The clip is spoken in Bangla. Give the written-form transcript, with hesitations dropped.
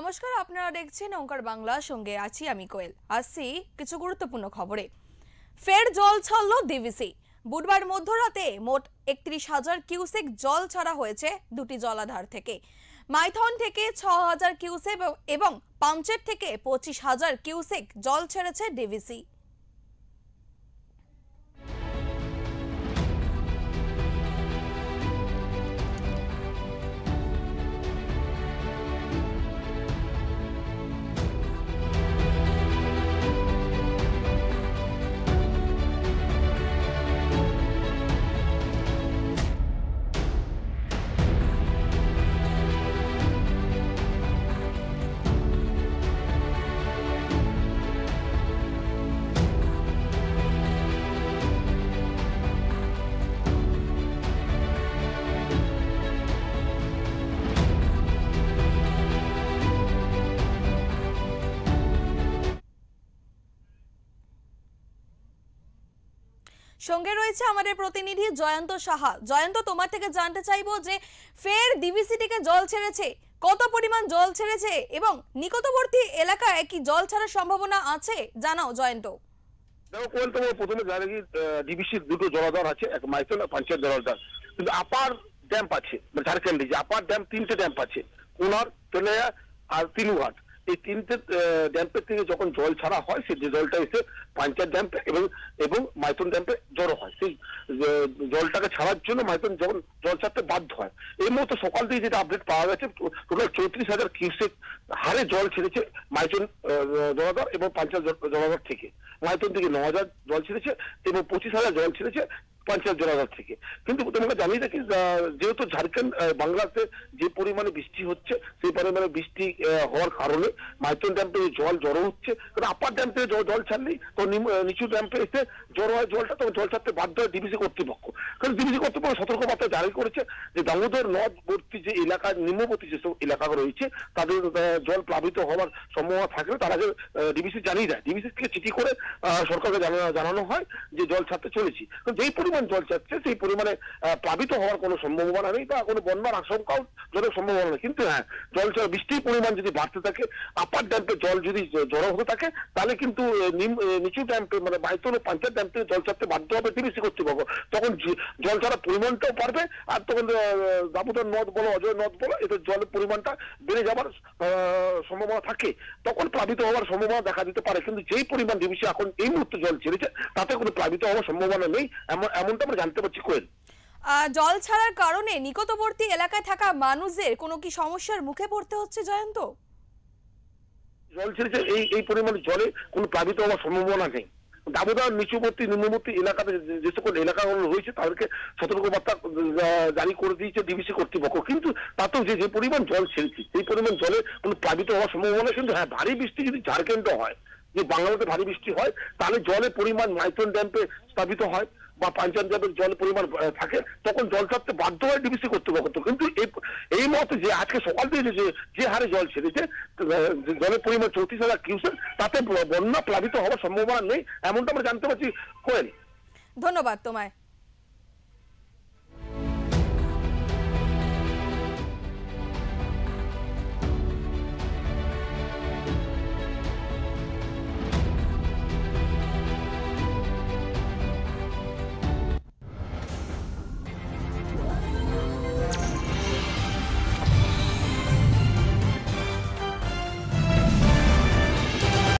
নমস্কার, আপনারা দেখছেন ওঙ্কার বাংলা, সঙ্গে আছি আমি কোয়েল। আসছি কিছু গুরুত্বপূর্ণ খবরে। ফের জল ছাড়ল ডিভিসি। বুধবার মধ্যরাতে মোট ৩১,০০০ কিউসেক জল ছাড়া হয়েছে দুটি জলাধার থেকে। মাইথন থেকে ৬,০০০ কিউসেক এবং পাঞ্চের থেকে ২৫,০০০ কিউসেক জল ছেড়েছে ডিভিসি। সঙ্গে রয়েছে আমাদের প্রতিনিধি জয়ন্ত সাহা। জয়ন্ত, তোমার থেকে জানতে চাইবো যে ফের ডিভিসি থেকে জল ছেড়েছে, কত পরিমাণ জল ছেড়েছে এবং নিকটবর্তী এলাকায় কি জল ছাড়ার সম্ভাবনা আছে, জানাও জয়ন্ত। দেখো কোয়েল, তোমার প্রথমে জানি কি ডিভিসির দুটো জলাধার আছে, এক মাইথন আর পাঞ্চের জলাধার। কিন্তু আপার ড্যাম্প আছে, ঝাড়খণ্ডে যে আপার ড্যাম্প, তিনটে ড্যাম্প আছে, কোনার, তেলেয়া আর তিনুঘাট। এই তিনটে ড্যাম্পের থেকে যখন জল ছাড়া হয়, সেই জলটা এসে পাঞ্চার ড্যাম্পে এবং মাইথন ড্যাম্পে জড়ো হয়। সেই জলটাকে ছাড়ার জন্য মাইথন যখন জল ছাড়তে বাধ্য হয়। এই মুহূর্তে সকাল থেকে যেটা আপডেট পাওয়া গেছে, টোটাল ৩৪,০০০ কিউসেক হারে জল ছেড়েছে মাইথন জলাধার এবং পাঞ্চার জলাধার থেকে। মাইথন থেকে ৯,০০০ জল ছেড়েছে এবং ২৫,০০০ জল ছেড়েছে পাঞ্চায়েত জলাধার থেকে। কিন্তু তোমাকে জানিয়ে রাখি, যেহেতু ঝাড়খণ্ড বাংলাতে যে পরিমাণে বৃষ্টি হচ্ছে, সেই পরিমাণে বৃষ্টি হওয়ার কারণে মাইথন ড্যাম্পে জল জড়ো হচ্ছে। কারণ আপার ড্যাম থেকে জল ছাড়লেই তো নিচু ড্যাম্পে এসে জড়ো হয় জলটা, তখন জল ছাড়তে বাধ্য হয় ডিভিসি কর্তৃপক্ষ। কারণ ডিভিসি কর্তৃপক্ষ সতর্কবার্তা জারি করেছে যে দামোদর নদবর্তী যে এলাকা, নিম্নবর্তী যেসব এলাকা রয়েছে, তাদের জল প্লাবিত হওয়ার সম্ভাবনা থাকলে তার আগে ডিভিসি জানিয়ে দেয়। ডিভিসি থেকে চিঠি করে সরকারকে জানানো হয় যে জল ছাড়তে চলেছি। যেই পরিমাণ জল ছাড়ছে সেই পরিমাণে প্লাবিত হওয়ার কোনো সম্ভাবনা নেই বা কোনো বন্যার আশঙ্কাও জলের সম্ভাবনা নেই। কিন্তু হ্যাঁ, জল ছাড়া বৃষ্টির পরিমাণ যদি বাড়তে থাকে, আপার ড্যাম্পে জল যদি জড়ো হতে থাকে, তাহলে কিন্তু নিচু ড্যাম্পে মানে মাইথন ও পাঞ্চায়েত ড্যাম্প থেকে জল ছাড়তে বাধ্য হবে ডিভিসি কর্তৃপক্ষ। তখন জল ছাড়ার পরিমাণটাও বাড়বে, আর তখন দামোদর নদ বলো, অজয় নদ বলো, এতে জলের পরিমাণটা বেড়ে যাওয়ার সম্ভাবনা থাকে। তখন প্লাবিত হওয়ার সম্ভাবনা দেখা দিতে পারে। কিন্তু যেই পরিমাণ ডিভিসি এখন এই মুহূর্তে জল ছেড়েছে, তাতে কোনো প্লাবিত হওয়ার সম্ভাবনা নেই, এমনটা আমরা জানতে পারছি। কোয়েল, জল ছাড়ার কারণে নিকটবর্তী এলাকায় থাকা মানুষদের কোনো কি সমস্যার মুখে পড়তে হচ্ছে জয়ন্ত? জল ছেড়েছে, এই পরিমাণে জলে কোনো প্লাবিত হওয়ার সম্ভাবনা নেই। দামোদর নিচুবর্তী নিম্নবর্তী এলাকাতে যে সকল এলাকাগুলো রয়েছে, তাদেরকে সতর্কবার্তা জারি করে দিয়েছে ডিভিসি কর্তৃপক্ষ। কিন্তু তাতেও যে পরিমাণ জল ছেড়েছে, সেই পরিমাণ জলে কোনো প্লাবিত হওয়ার সম্ভাবনা। কিন্তু হ্যাঁ, ভারী বৃষ্টি যদি ঝাড়খণ্ডে হয়, যে বাংলাদেশে ভারী বৃষ্টি হয়, তাহলে জলের পরিমাণ মাইথন ড্যাম্পে স্থাপিত হয় বা পাঞ্চায়েত ড্যাম্পের জলের পরিমাণ থাকে, তখন জল ছাড়তে বাধ্য হয় ডিভিসি কর্তৃপক্ষ। কিন্তু এই মতে যে আজকে সকাল থেকে যে হারে জল ছেড়েছে, জলের পরিমাণ ৩৪,০০০ কিউসেক, তাতে বন্যা প্লাবিত হওয়ার সম্ভাবনা নেই, এমনটা আমরা জানতে পারছি। কোয়েল, ধন্যবাদ তোমায়।